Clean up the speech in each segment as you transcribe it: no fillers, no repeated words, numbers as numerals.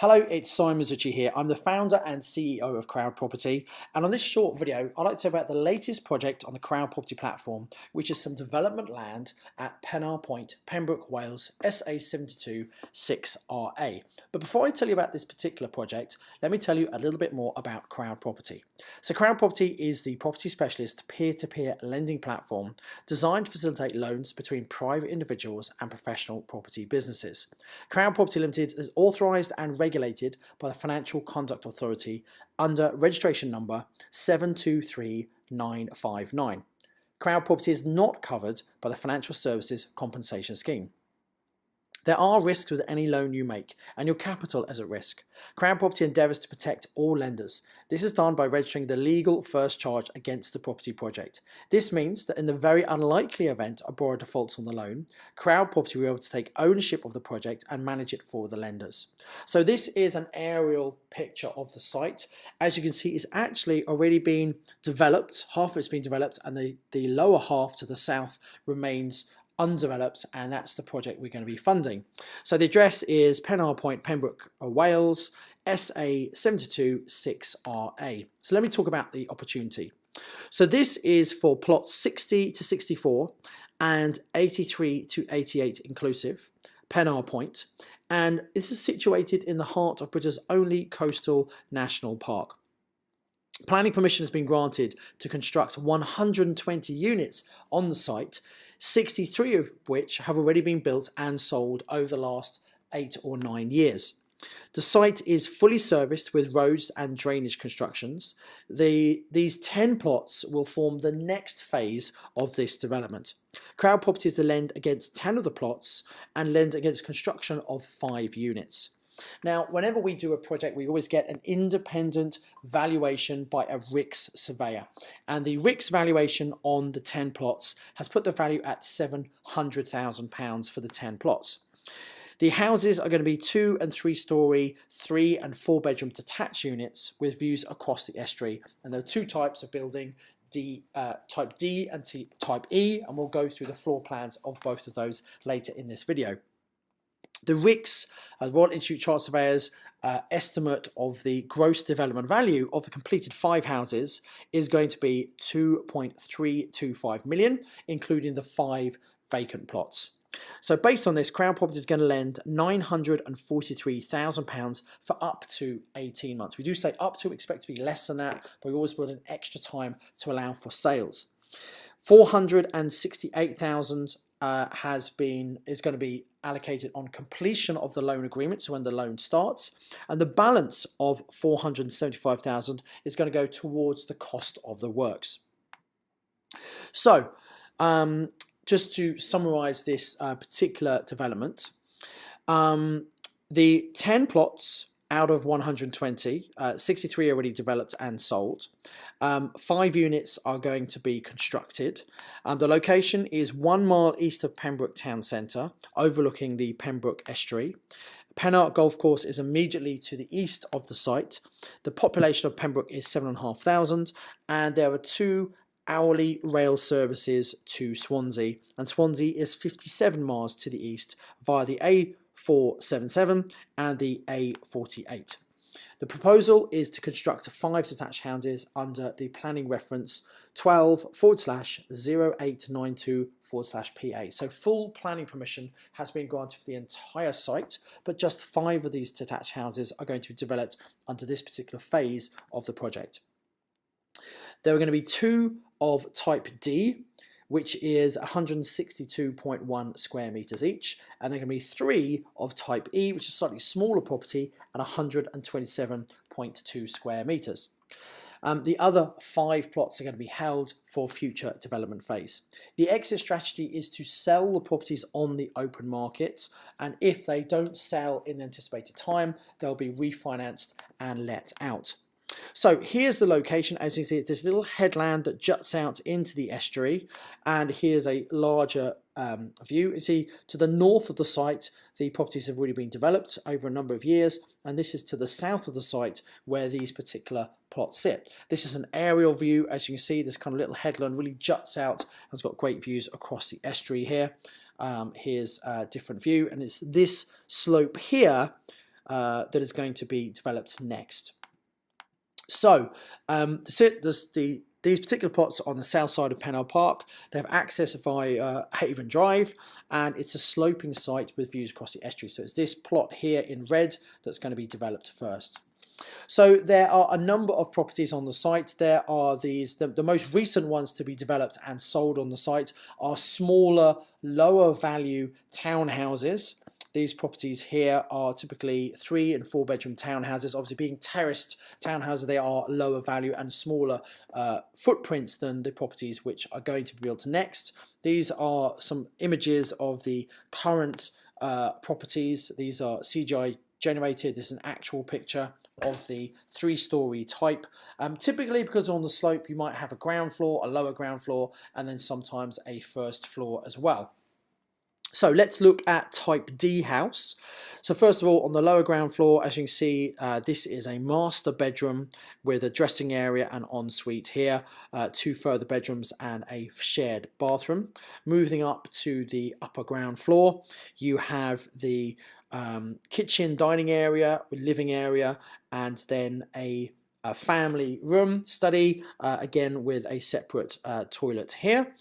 Hello, it's Simon Zucci here. I'm the founder and CEO of CrowdProperty, and on this short video, I'd like to talk about the latest project on the CrowdProperty platform, which is some development land at Pennar Point, Pembroke, Wales, SA72 6RA. But before I tell you about this particular project, let me tell you a little bit more about CrowdProperty. So CrowdProperty is the property specialist peer-to-peer lending platform designed to facilitate loans between private individuals and professional property businesses. CrowdProperty Limited is authorised and regulated by the Financial Conduct Authority under registration number 723959. CrowdProperty is not covered by the Financial Services Compensation Scheme. There are risks with any loan you make, and your capital is at risk. CrowdProperty endeavours to protect all lenders. This is done by registering the legal first charge against the property project. This means that in the very unlikely event a borrower defaults on the loan, CrowdProperty will be able to take ownership of the project and manage it for the lenders. So this is an aerial picture of the site. As you can see, it's actually already been developed. Half of it's been developed, and the lower half to the south remains undeveloped, and that's the project we're going to be funding. So the address is Pennar Point, Pembroke, Wales, SA72 6RA. So let me talk about the opportunity. So this is for plots 60 to 64 and 83 to 88 inclusive, Pennar Point, and this is situated in the heart of Britain's only coastal national park. Planning permission has been granted to construct 120 units on the site, 63 of which have already been built and sold over the last 8 or 9 years. The site is fully serviced with roads and drainage constructions. These 10 plots will form the next phase of this development. CrowdProperty is to lend against 10 of the plots and lend against construction of 5 units. Now, whenever we do a project, we always get an independent valuation by a RICS surveyor. And the RICS valuation on the 10 plots has put the value at £700,000 for the 10 plots. The houses are going to be 2 and 3 storey, 3 and 4 bedroom detached units with views across the estuary. And there are 2 types of building, type D and type E, and we'll go through the floor plans of both of those later in this video. The RICS, Royal Institute of Chartered Surveyors, estimate of the gross development value of the completed 5 houses is going to be 2.325 million, including the 5 vacant plots. So based on this, CrowdProperty is going to lend £943,000 for up to 18 months. We do say up to, expect to be less than that, but we always put an extra time to allow for sales. 468,000 is going to be allocated on completion of the loan agreement, so when the loan starts, and the balance of 475,000 is going to go towards the cost of the works. So just to summarize this particular development, the 10 plots out of 120, 63 already developed and sold. 5 units are going to be constructed. The location is 1 mile east of Pembroke Town Centre, overlooking the Pembroke Estuary. Pennar Golf Course is immediately to the east of the site. The population of Pembroke is 7,500, and there are 2 hourly rail services to Swansea, and Swansea is 57 miles to the east via the A477 and the A48. The proposal is to construct 5 detached houses under the planning reference 12/0892/PA. So full planning permission has been granted for the entire site, but just 5 of these detached houses are going to be developed under this particular phase of the project. There are going to be 2 of type D, which is 162.1 square meters each, and there are going to be 3 of type E, which is a slightly smaller property, at 127.2 square meters. The other 5 plots are going to be held for future development phase. The exit strategy is to sell the properties on the open market, and if they don't sell in the anticipated time, they'll be refinanced and let out. So here's the location. As you can see, it's this little headland that juts out into the estuary, and here's a larger view. You see to the north of the site, the properties have already been developed over a number of years, and this is to the south of the site where these particular plots sit. This is an aerial view. As you can see, this kind of little headland really juts out and has got great views across the estuary here. Here's a different view, and it's this slope here that is going to be developed next. So these particular plots on the south side of Pennar Park, they have access via Haven Drive, and it's a sloping site with views across the estuary. So it's this plot here in red that's going to be developed first. So there are a number of properties on the site. There are the most recent ones to be developed and sold on the site are smaller, lower value townhouses. These properties here are typically 3 and 4 bedroom townhouses. Obviously, being terraced townhouses, they are lower value and smaller footprints than the properties which are going to be built next. These are some images of the current properties. These are CGI generated. This is an actual picture of the 3-story type. Typically, because on the slope, you might have a ground floor, a lower ground floor, and then sometimes a first floor as well. So let's look at type D house. So first of all, on the lower ground floor, as you can see, this is a master bedroom with a dressing area and ensuite here, 2 further bedrooms and a shared bathroom. Moving up to the upper ground floor, you have the kitchen, dining area, living area, and then a family room, study, again with a separate toilet here.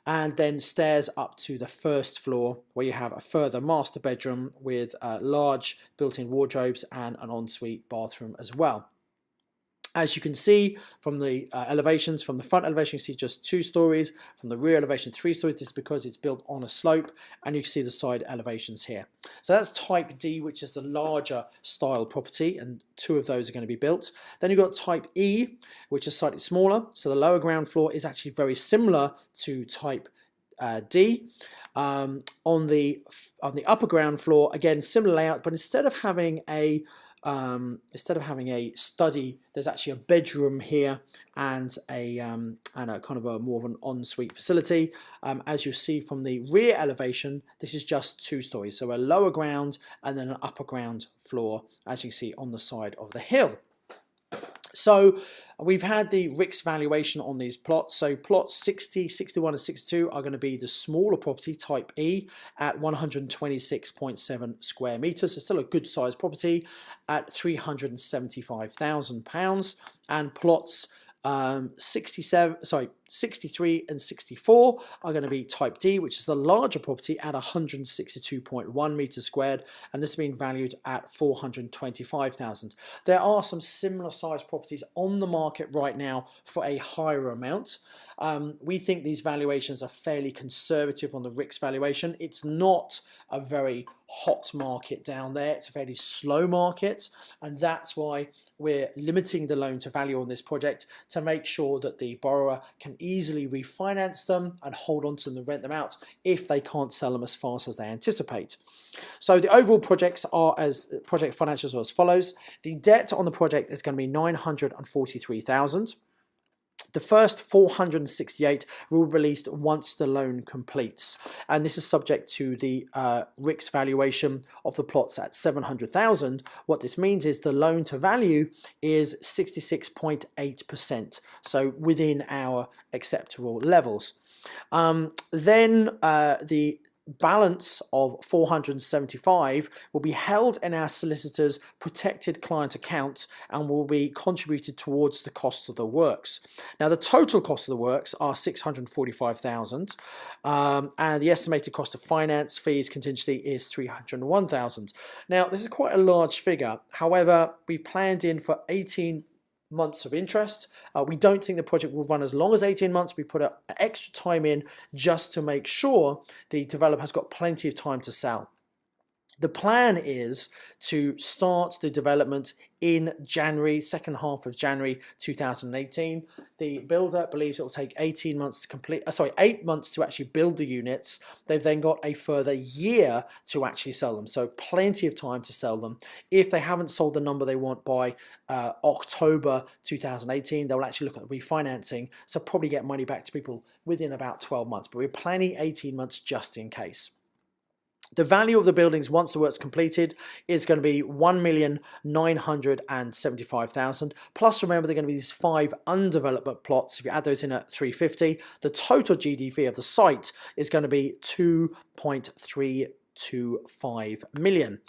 And then stairs up to the first floor where you have a further master bedroom with large built-in wardrobes and an ensuite bathroom as well. As you can see from the elevations, from the front elevation you see just 2 stories, from the rear elevation 3 stories. This is because it's built on a slope, and you can see the side elevations here. So that's type D, which is the larger style property, and 2 of those are going to be built. Then you've got type E, which is slightly smaller. So the lower ground floor is actually very similar to type D. On the upper ground floor, again similar layout, but instead of having a study, there's actually a bedroom here and a kind of a more of an ensuite facility. As you see from the rear elevation, this is just 2 stories, so a lower ground and then an upper ground floor, as you see on the side of the hill. So we've had the RICS valuation on these plots. So plots 60, 61 and 62 are going to be the smaller property, type E, at 126.7 square metres. So still a good sized property at £375,000. And plots 63 and 64 are going to be type D, which is the larger property at 162.1 meters squared, and this has been valued at 425,000. There are some similar sized properties on the market right now for a higher amount. We think these valuations are fairly conservative on the RICS valuation. It's not a very hot market down there, it's a fairly slow market, and that's why we're limiting the loan to value on this project to make sure that the borrower can easily refinance them and hold on to them and rent them out if they can't sell them as fast as they anticipate. So the overall project financials are as follows. The debt on the project is going to be 943,000. The first 468 will be released once the loan completes, and this is subject to the RICS valuation of the plots at 700,000. What this means is the loan to value is 66.8%, so within our acceptable levels. Then the balance of 475 will be held in our solicitor's protected client account and will be contributed towards the cost of the works. Now the total cost of the works are 645,000, and the estimated cost of finance, fees, contingency is 301,000. Now this is quite a large figure. However, we've planned in for 18 months of interest. We don't think the project will run as long as 18 months. We put extra time in just to make sure the developer has got plenty of time to sell. The plan is to start the development in January, second half of January 2018. The builder believes it will take 18 months to complete, 8 months to actually build the units. They've then got a further year to actually sell them, so plenty of time to sell them. If they haven't sold the number they want by October 2018, they'll actually look at refinancing, so probably get money back to people within about 12 months, but we're planning 18 months just in case. The value of the buildings once the work's completed is going to be 1,975,000. Plus, remember, they're going to be these 5 undeveloped plots. If you add those in at 350, the total GDV of the site is going to be 2.3 1.25 million.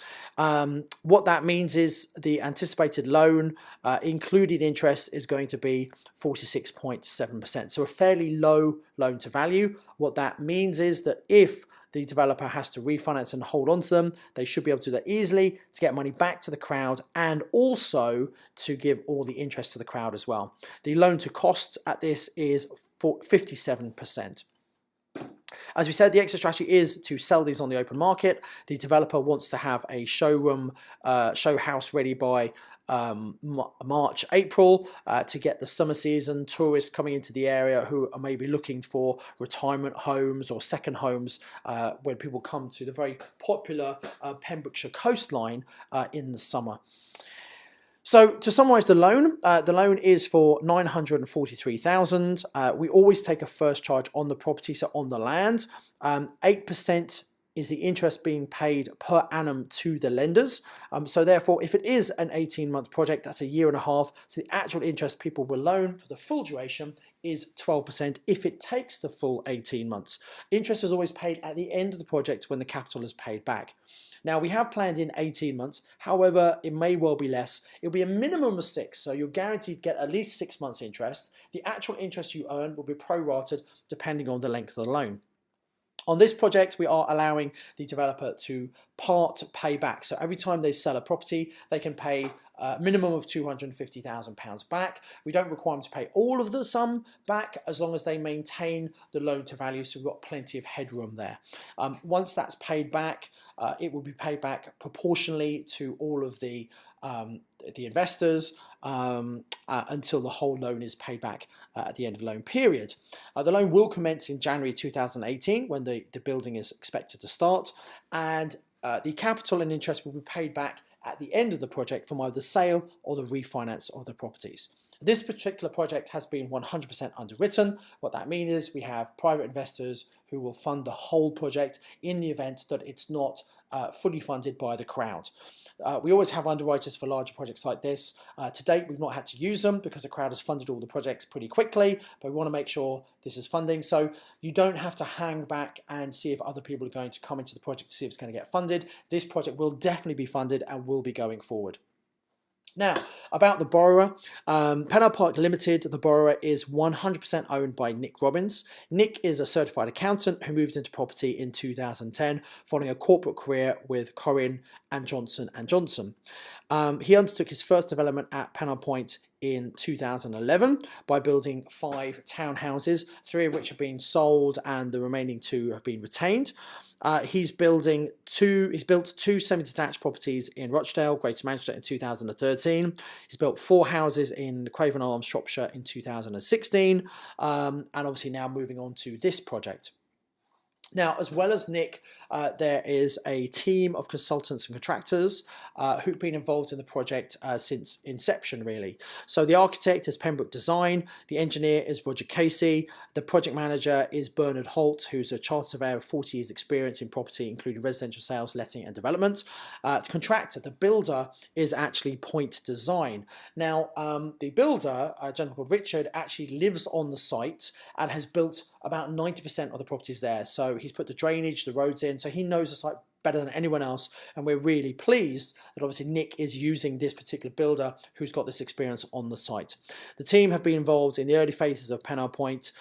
What that means is the anticipated loan, including interest, is going to be 46.7%. So a fairly low loan to value. What that means is that if the developer has to refinance and hold on to them, they should be able to do that easily to get money back to the crowd and also to give all the interest to the crowd as well. The loan to cost at this is 57%. As we said, the exit strategy is to sell these on the open market. The developer wants to have a show house ready by March, April to get the summer season tourists coming into the area who are maybe looking for retirement homes or second homes when people come to the very popular Pembrokeshire coastline in the summer. So to summarise the loan is for $943,000. We always take a first charge on the property, so on the land. 8% is the interest being paid per annum to the lenders. So therefore, if it is an 18-month project, that's a year and a half. So the actual interest people will loan for the full duration is 12% if it takes the full 18 months. Interest is always paid at the end of the project when the capital is paid back. Now, we have planned in 18 months. However, it may well be less. It'll be a minimum of 6, so you're guaranteed to get at least 6 months interest. The actual interest you earn will be prorated depending on the length of the loan. On this project, we are allowing the developer to part pay back. So every time they sell a property, they can pay a minimum of £250,000 back. We don't require them to pay all of the sum back as long as they maintain the loan to value. So we've got plenty of headroom there. Once that's paid back, it will be paid back proportionally to all of the investors until the whole loan is paid back at the end of the loan period. The loan will commence in January 2018 when the building is expected to start, and the capital and interest will be paid back at the end of the project from either the sale or the refinance of the properties. This particular project has been 100% underwritten. What that means is we have private investors who will fund the whole project in the event that it's not fully funded by the crowd. We always have underwriters for larger projects like this. To date, we've not had to use them because the crowd has funded all the projects pretty quickly, but we want to make sure this is funding. So you don't have to hang back and see if other people are going to come into the project to see if it's going to get funded. This project will definitely be funded and will be going forward. Now, about the borrower, Pennar Park Limited, the borrower is 100% owned by Nick Robbins. Nick is a certified accountant who moved into property in 2010 following a corporate career with Corrin and Johnson & Johnson. He undertook his first development at Pennar Point in 2011 by building 5 townhouses, 3 of which have been sold and the remaining 2 have been retained. He's built 2 semi-detached properties in Rochdale, Greater Manchester in 2013. He's built 4 houses in Craven Arms, Shropshire in 2016, and obviously now moving on to this project. Now, as well as Nick, there is a team of consultants and contractors who've been involved in the project since inception, really. So the architect is Pembroke Design, the engineer is Roger Casey, the project manager is Bernard Holt, who's a chartered surveyor with 40 years experience in property, including residential sales, letting and development. The contractor, the builder, is actually Point Design. Now, the builder, a gentleman called Richard, actually lives on the site and has built about 90% of the properties there. So he's put the drainage, the roads in, so he knows the site better than anyone else, and we're really pleased that obviously Nick is using this particular builder who's got this experience on the site. The team have been involved in the early phases of Pennar Point,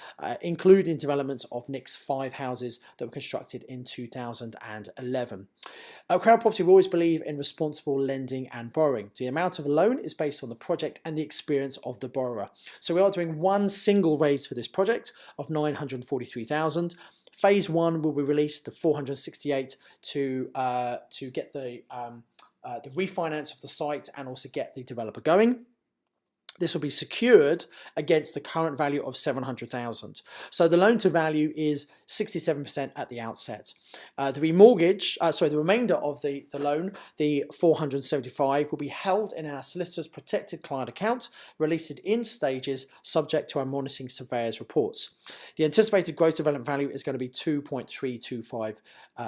including development of Nick's 5 houses that were constructed in 2011. At CrowdProperty, we always believe in responsible lending and borrowing. The amount of a loan is based on the project and the experience of the borrower. So we are doing one single raise for this project of $943,000. Phase 1 will be released to 468 to get the refinance of the site and also get the developer going. This will be secured against the current value of $700,000. So the loan to value is 67% at the outset. The remainder of the loan, the $475,000, will be held in our solicitor's protected client account, released in stages subject to our monitoring surveyor's reports. The anticipated gross development value is going to be $2.325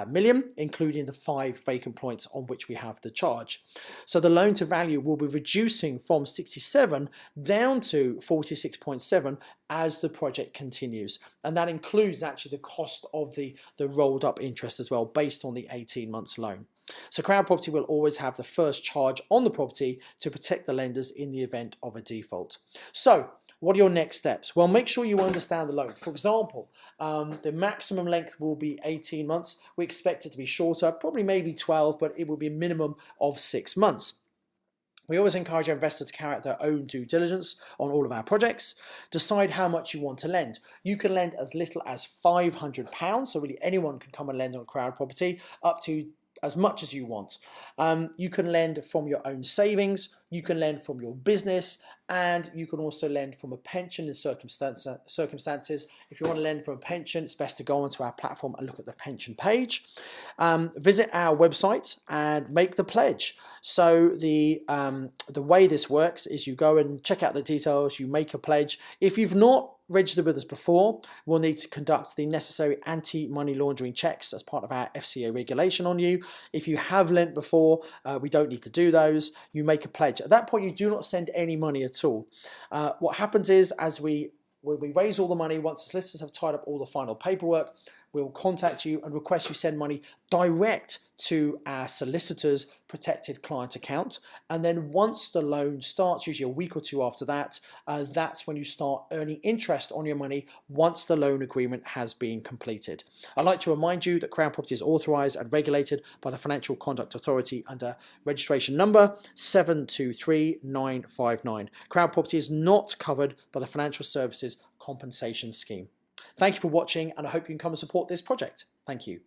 million, including the 5 vacant points on which we have the charge. So the loan to value will be reducing from 67 down to 46.7 as the project continues. And that includes actually the cost of the rolled up interest as well, based on the 18 months loan. So CrowdProperty will always have the first charge on the property to protect the lenders in the event of a default. So what are your next steps? Well, make sure you understand the loan. For example, the maximum length will be 18 months. We expect it to be shorter, probably maybe 12, but it will be a minimum of 6 months. We always encourage our investors to carry out their own due diligence on all of our projects. Decide how much you want to lend. You can lend as little as £500, so really anyone can come and lend on CrowdProperty, up to as much as you want. You can lend from your own savings, you can lend from your business, and you can also lend from a pension in circumstances. If you want to lend from a pension, it's best to go onto our platform and look at the pension page. Visit our website and make the pledge. So the way this works is you go and check out the details, you make a pledge. If you've not registered with us before, we'll need to conduct the necessary anti-money laundering checks as part of our FCA regulation on you. If you have lent before, we don't need to do those. You make a pledge. At that point, you do not send any money at all. What happens is, when we raise all the money, once the solicitors have tied up all the final paperwork, we'll contact you and request you send money direct to our solicitor's protected client account. And then once the loan starts, usually a week or two after that, that's when you start earning interest on your money once the loan agreement has been completed. I'd like to remind you that CrowdProperty is authorised and regulated by the Financial Conduct Authority under registration number 723959. CrowdProperty is not covered by the Financial Services Compensation Scheme. Thank you for watching, and I hope you can come and support this project. Thank you.